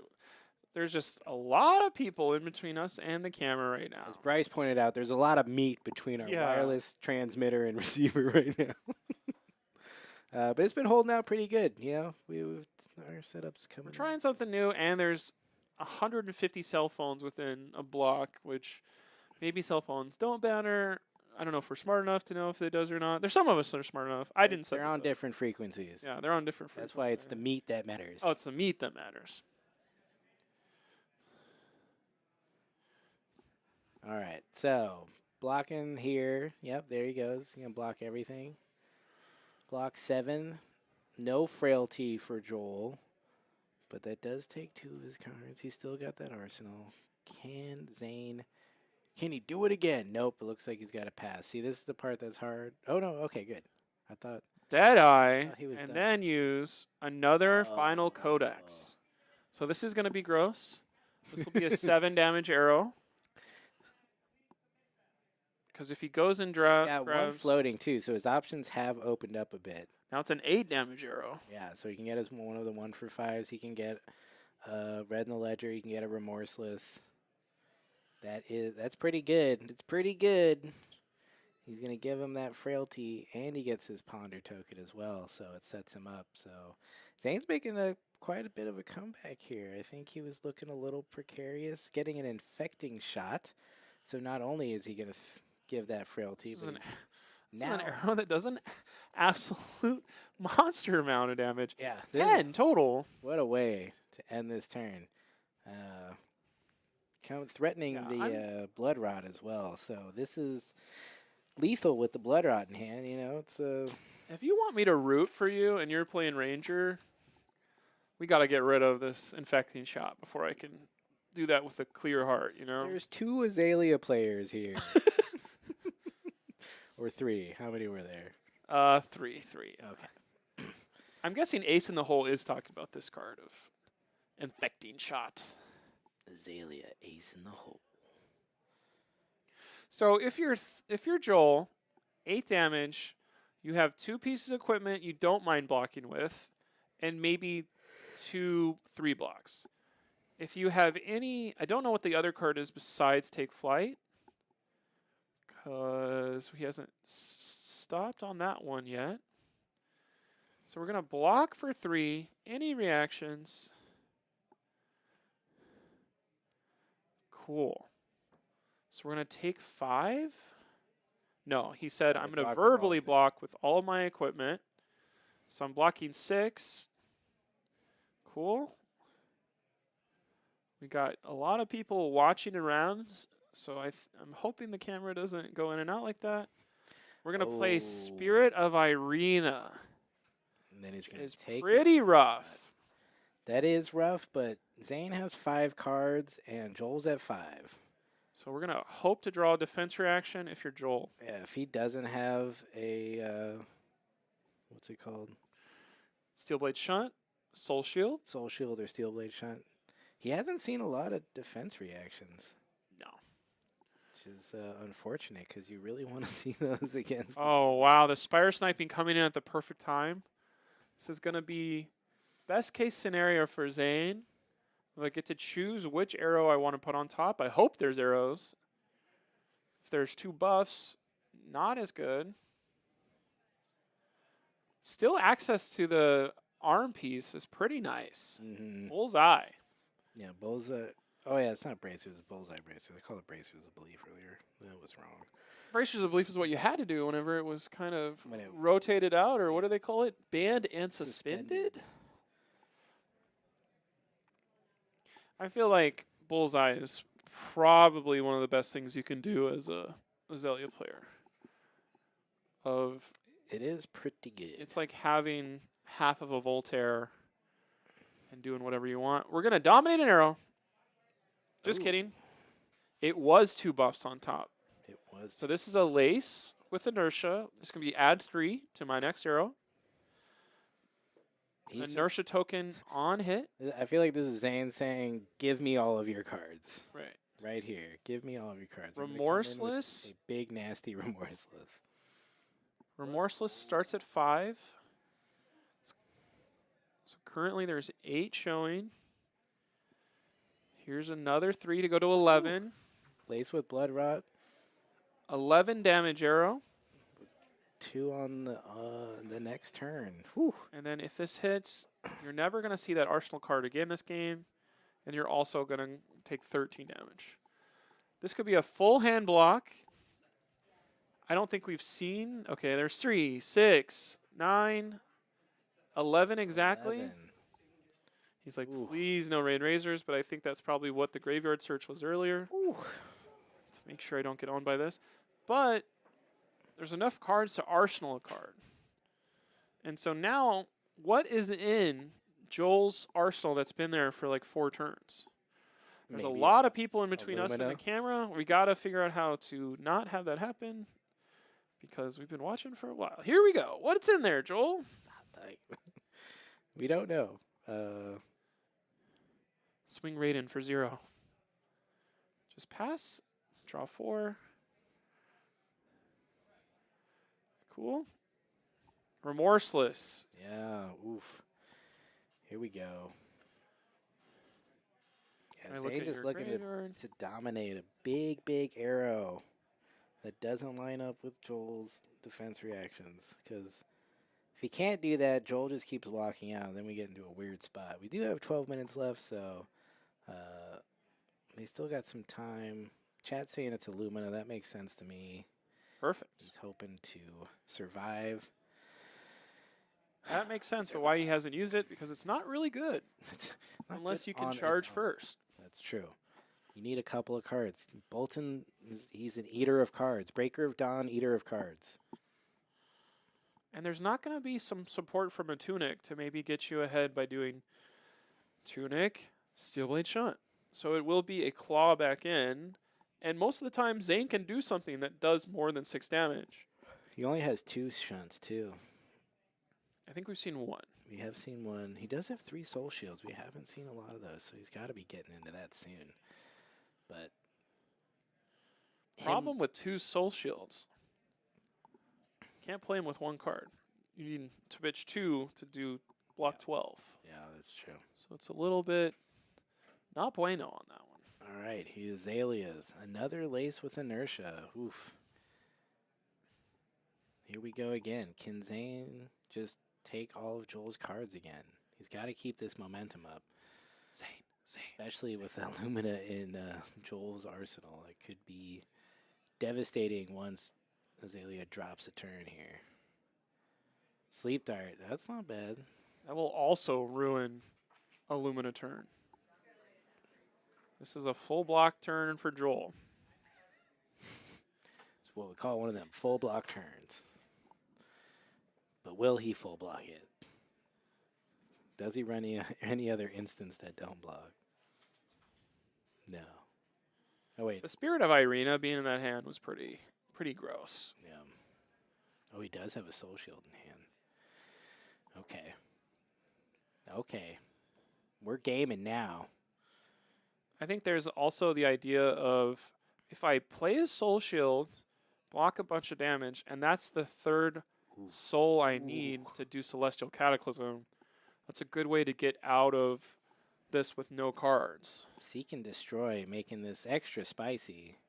There's just a lot of people in between us and the camera right now. As Bryce pointed out, there's a lot of meat between our wireless transmitter and receiver right now. But it's been holding out pretty good. Our setup's coming. We're trying something new, and there's 150 cell phones within a block, which maybe cell phones don't matter. I don't know if we're smart enough to know if it does or not. There's some of us that are smart enough. I didn't set They're on different frequencies. Yeah, they're on different frequencies. That's why it's the meat that matters. Oh, it's the meat that matters. All right, so blocking here. Yep, there he goes. He can block everything. Block 7. No frailty for Joel. But that does take 2 of his cards. He's still got that arsenal. Can Zayne... Can he do it again? Nope, it looks like he's got to pass. See, this is the part that's hard. Oh, no, okay, good. I thought... Deadeye, and done. then use another final codex. So this is going to be gross. This will be a 7 damage arrow. Because if he goes and grabs... He's got 1 floating, too, so his options have opened up a bit. Now it's an 8 damage arrow. Yeah, so he can get one of the 1-for-5s. He can get Red in the Ledger. He can get a Remorseless. That's pretty good. It's pretty good. He's going to give him that frailty, and he gets his Ponder token as well, so it sets him up. So Zayne's making quite a bit of a comeback here. I think he was looking a little precarious, getting an infecting shot. So not only is he going to give that frailty, but this is an arrow that does an absolute monster amount of damage. Yeah. 10 total. What a way to end this turn. Threatening the Blood Rod as well. So this is lethal with the blood rot in hand. You know, it's If you want me to root for you and you're playing Ranger, we got to get rid of this infecting shot before I can do that with a clear heart, you know? there's 2 Azalea players here. Or 3. How many were there? Three. Okay. I'm guessing Ace in the Hole is talking about this card of infecting shot. Azalea, ace in the hole. So if you're Joel, 8 damage, you have 2 pieces of equipment you don't mind blocking with, and maybe 2 3 blocks. If you have any, I don't know what the other card is besides Take Flight, because he hasn't stopped on that one yet. So we're gonna block for 3. Any reactions? Cool. So we're going to take 5? No, he said I'm going to verbally block with all of my equipment. So I'm blocking 6. Cool. We got a lot of people watching around, so I'm hoping the camera doesn't go in and out like that. We're going to play Spirit of Irina. And then he's going to take pretty rough. That is rough, but Zayne has 5 cards, and Joel's at 5. So we're going to hope to draw a defense reaction if you're Joel. Yeah, if he doesn't have a, what's it called? Steel Blade Shunt, Soul Shield. Soul Shield or Steel Blade Shunt. He hasn't seen a lot of defense reactions. No. Which is unfortunate, because you really want to see those against. Oh, wow. The Spire Sniping coming in at the perfect time. This is going to be best case scenario for Zayne. If I get to choose which arrow I want to put on top, I hope there's arrows. If there's 2 buffs, not as good. Still access to the arm piece is pretty nice. Mm-hmm. Bullseye. Yeah, bullseye. Oh, yeah, it's not bracers, it's bullseye bracers. I called it bracers of belief earlier. That was wrong. Bracers of belief is what you had to do whenever it was kind of rotated out, or what do they call it? Banned and suspended? I feel like Bullseye is probably one of the best things you can do as a Azalea player. It is pretty good. It's like having half of a Voltaire and doing whatever you want. We're going to dominate an arrow. Just kidding. It was 2 buffs on top. It was. So this is a lace with inertia. It's going to be add 3 to my next arrow. Inertia token on hit. I feel like this is Zayne saying, give me all of your cards. Right. Right here. Give me all of your cards. Remorseless. A big, nasty Remorseless. Remorseless starts at 5. So currently there's 8 showing. Here's another 3 to go to 11. Lace with Blood Rot. 11 damage arrow. 2 on the next turn. Whew. And then if this hits, you're never going to see that Arsenal card again this game. And you're also going to take 13 damage. This could be a full hand block. I don't think we've seen. Okay, there's 3, 6, 9, 11 exactly. 11. He's like, please no Rain Razors, but I think that's probably what the graveyard search was earlier. Ooh. To make sure I don't get owned by this. But there's enough cards to arsenal a card. And so now, what is in Joel's arsenal that's been there for like 4 turns? There's a lot of people in between us and the camera. We got to figure out how to not have that happen because we've been watching for a while. Here we go. What's in there, Joel? We don't know. Swing Raiden for 0. Just pass. Draw 4. Cool. Remorseless. Yeah, oof. Here we go. Yeah, Zayne just looking to dominate a big, big arrow that doesn't line up with Joel's defense reactions. Because if he can't do that, Joel just keeps walking out. Then we get into a weird spot. We do have 12 minutes left, so they still got some time. Chat's saying it's Illumina. That makes sense to me. Perfect. He's hoping to survive. That makes sense of why he hasn't used it, because it's not really good. Unless you can charge first. That's true. You need a couple of cards. Boltyn, he's an eater of cards. Breaker of Dawn, eater of cards. And there's not going to be some support from a Tunic to maybe get you ahead by doing Tunic, Steelblade Shunt. So it will be a claw back in. And most of the time, Zayne can do something that does more than 6 damage. He only has 2 shunts, too. I think we've seen 1. We have seen 1. He does have 3 soul shields. We haven't seen a lot of those, so he's got to be getting into that soon. But Problem with 2 soul shields. Can't play him with 1 card. You need to pitch 2 to do block 12. Yeah, that's true. So it's a little bit not bueno on that one. All right, he is Azalea's. Another lace with inertia. Oof. Here we go again. Can Zayne just take all of Joel's cards again? He's got to keep this momentum up. Zayne. Especially with Illumina in Joel's arsenal. It could be devastating once Azalea drops a turn here. Sleep Dart, that's not bad. That will also ruin Illumina turn. This is a full block turn for Joel. It's what we call one of them full block turns. But will he full block it? Does he run any other instance that don't block? No. Oh, wait. The Spirit of Irina being in that hand was pretty gross. Yeah. Oh, he does have a soul shield in hand. Okay. Okay. We're gaming now. I think there's also the idea of if I play a soul shield, block a bunch of damage, and that's the 3rd soul I need to do Celestial Cataclysm, that's a good way to get out of this with no cards. Seek and Destroy, making this extra spicy,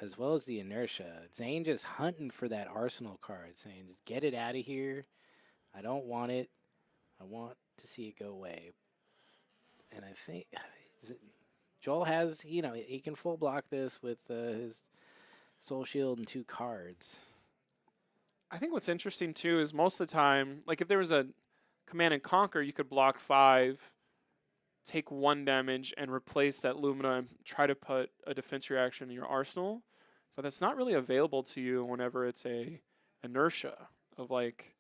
as well as the inertia. Zayne just hunting for that arsenal card, saying, just get it out of here. I don't want it. I want to see it go away. And I think Joel has, he can full block this with his Soul Shield and 2 cards. I think what's interesting, too, is most of the time, like if there was a Command and Conquer, you could block 5, take 1 damage, and replace that Lumina and try to put a defense reaction in your arsenal. But that's not really available to you whenever it's a inertia of like,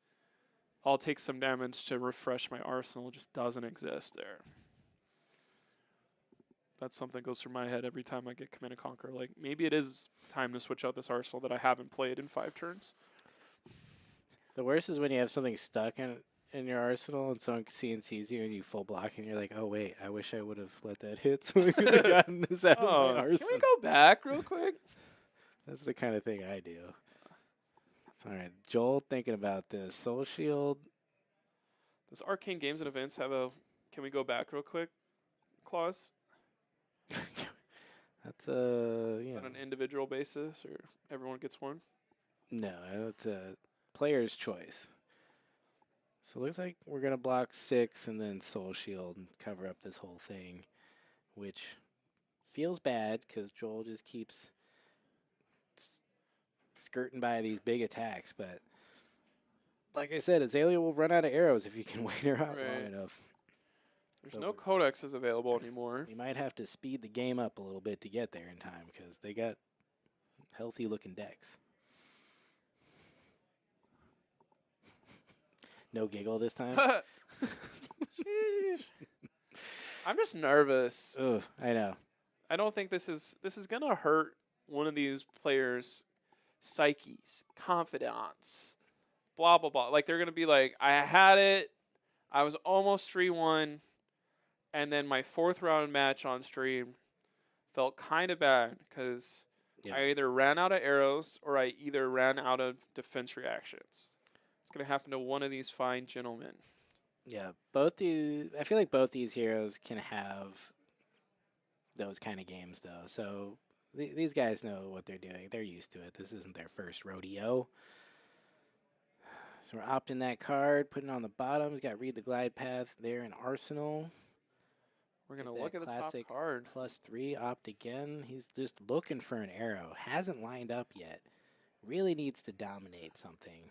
I'll take some damage to refresh my arsenal. It just doesn't exist there. That's something that goes through my head every time I get Command and Conquer. Like, maybe it is time to switch out this arsenal that I haven't played in 5 turns. The worst is when you have something stuck in your arsenal and someone CNCs you and you full block and you're like, oh, wait, I wish I would have let that hit so we could have gotten this out of my arsenal. Can we go back real quick? That's the kind of thing I do. All right, Joel thinking about this. Soul Shield. Does Arcane Games and Events have a can we go back real quick clause? That's Is that an individual basis or everyone gets one? No, it's a player's choice. So it looks like we're going to block 6 and then Soul Shield and cover up this whole thing, which feels bad because Joel just keeps skirting by these big attacks. But like I said, Azalea will run out of arrows if you can wait her out long enough. There's no codexes available anymore. You might have to speed the game up a little bit to get there in time because they got healthy-looking decks. No giggle this time? Sheesh. I'm just nervous. Ugh, I know. I don't think this is going to hurt one of these players' psyches, confidence, blah, blah, blah. Like, they're going to be like, I had it. I was almost 3-1. And then my 4th round match on stream felt kind of bad because I either ran out of arrows or I either ran out of defense reactions. It's going to happen to one of these fine gentlemen. Yeah, I feel like both these heroes can have those kind of games, though. So these guys know what they're doing. They're used to it. This isn't their first rodeo. So we're opting that card, putting it on the bottom. We've got Read the Glide Path there in Arsenal. We're going to look at the top card. +3, opt again. He's just looking for an arrow. Hasn't lined up yet. Really needs to dominate something.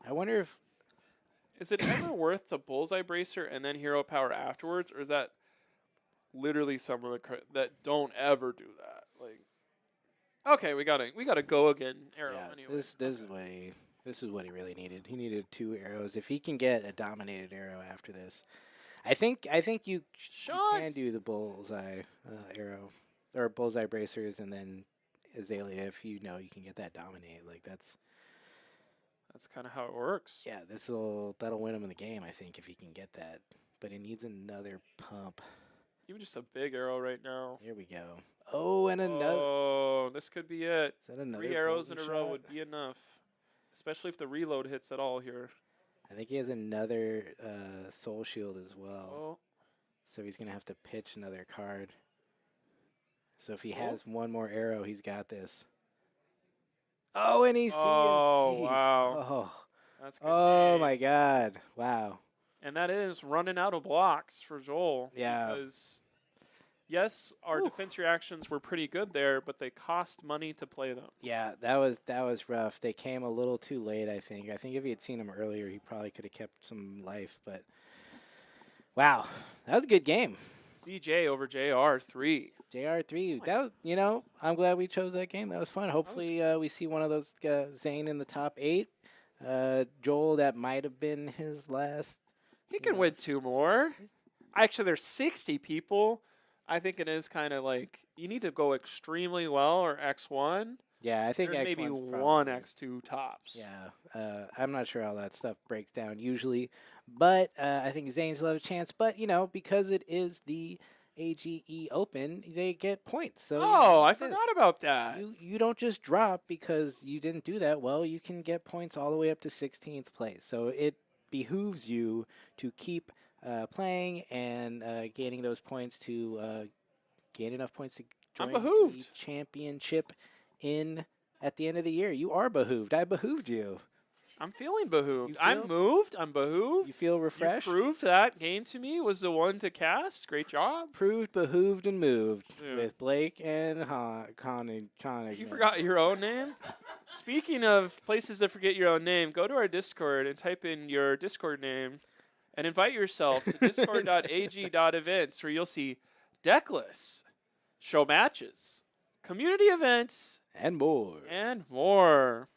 I wonder if... Is it ever worth to Bullseye Bracer and then Hero Power afterwards? Or is that literally some of the that don't ever do that. Like, okay, we gotta go again. Arrow. Yeah, Anyway, this is what he really needed. He needed 2 arrows. If he can get a dominated arrow after this, I think you can shot. do the bullseye arrow or bullseye bracers, and then Azalea if you know you can get that dominate. Like That's kind of how it works. yeah, that'll win him in the game. I think if he can get that, but he needs another pump. Even just a big arrow right now. Here we go. Oh, and another. Oh, this could be it. Is that another 3 arrows in Boltyn a row shot? would be enough, especially if the reload hits at all here. I think he has another soul shield as well. Oh, So he's gonna have to pitch another card. So if he Oh. has one more arrow, he's got this. Oh, and he's Oh, CNCs. wow. Oh, that's good. oh game. my God! Wow. And that is running out of blocks for Joel. Yeah. Because, yes, our Whew. defense reactions were pretty good there, but they cost money to play them. Yeah, that was rough. They came a little too late. I think. I think if he had seen him earlier, he probably could have kept some life. But wow, that was a good game. CJ over JR3. JR3. That was, I'm glad we chose that game. That was fun. Hopefully, we see one of those Zayne in the top 8. Joel, that might have been his last. He can win 2 more. Actually, there's 60 people. I think it is kind of like you need to go extremely well or X1. Yeah, I think There's X1's maybe probably- one X2 tops. Yeah, I'm not sure how that stuff breaks down usually, but I think Zayne's will have a chance. But because it is the AGE Open, they get points. So Oh, I this. forgot about that. You don't just drop because you didn't do that well. You can get points all the way up to 16th place. So it behooves you to keep playing and gaining those points to gain enough points to I'm join the behooved. championship at the end of the year. You are behooved. I behooved you. I'm feeling behooved. You I'm feel- moved. I'm behooved. You feel refreshed? You proved that game to me was the one to cast. Great job. Proved, behooved, and moved Dude. with Blake and Connie. You forgot your own name? Speaking of places that forget your own name, go to our Discord and type in your Discord name and invite yourself to discord.age.events where you'll see deck lists, show matches, community events, and more. and more.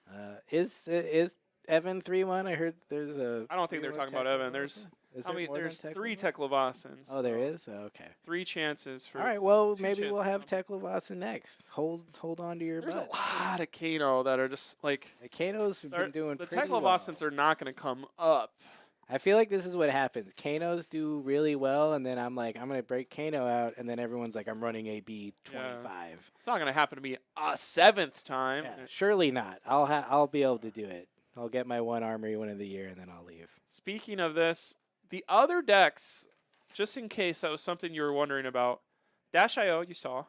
Is Evan 3-1? I heard there's a. I don't think they're 3-1 talking about Tech Evan. Levassin? There's Is I there mean, more than there's Tech 3 Levassin? Tech Levassins. Oh, there is? Oh, okay. 3 chances for. All right, well, 2 maybe we'll chances have on- Tech Levassin next. Hold on to your There's butt. a lot of Kano that are just like. Kano's been doing The pretty Tech well. Levassins are not going to come up. I feel like this is what happens. Kanos do really well, and then I'm like, I'm going to break Kano out, and then everyone's like, I'm running AB 25. It's not going to happen to me a 7th time. Yeah, surely not. I'll be able to do it. I'll get my 1 armory win of the year, and then I'll leave. Speaking of this, the other decks, just in case that was something you were wondering about, Dash.io, you saw.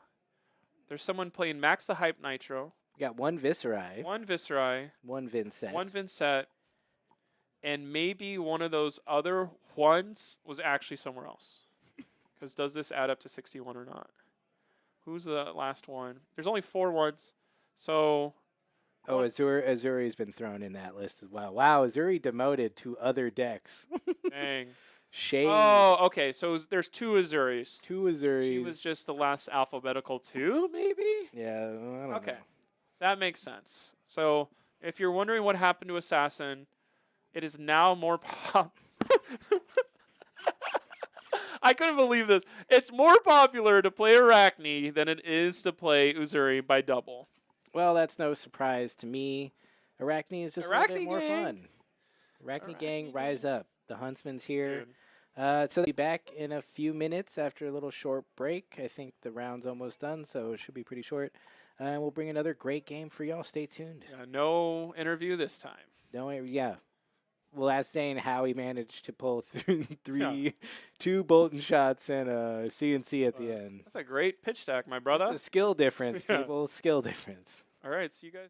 There's someone playing Max the Hype Nitro, We got 1 Viscerai, 1 Viscerai, 1 Vincent. 1 Vincent, and maybe one of those other ones was actually somewhere else. Because does this add up to 61 or not? Who's the last one? There's only 4 ones. So, Oh, Azuri's been thrown in that list as well. Wow, Azuri demoted to other decks. dang. Shade. Oh, okay. So there's 2 Azuris. 2 Azuris. She was just the last alphabetical 2, maybe? Yeah, I don't Okay. know. That makes sense. So if you're wondering what happened to Assassin, it is now more pop. I couldn't believe this. It's more popular to play Arachne than it is to play Uzuri by double. Well, that's no surprise to me. Arachne is just a little bit Arachne more gang. fun. Arachne Arachne gang, gang. rise up. The Huntsman's here. Dude. So they'll be back in a few minutes after a little short break. I think the round's almost done, so it should be pretty short. And we'll bring another great game for y'all. Stay tuned. Yeah, no interview this time. Yeah. We'll ask Zayne how he managed to pull through 2 Boltyn shots and a CNC at the end. That's a great pitch deck, my It's brother. a skill difference, Yeah. people. Skill difference. All right, see you guys.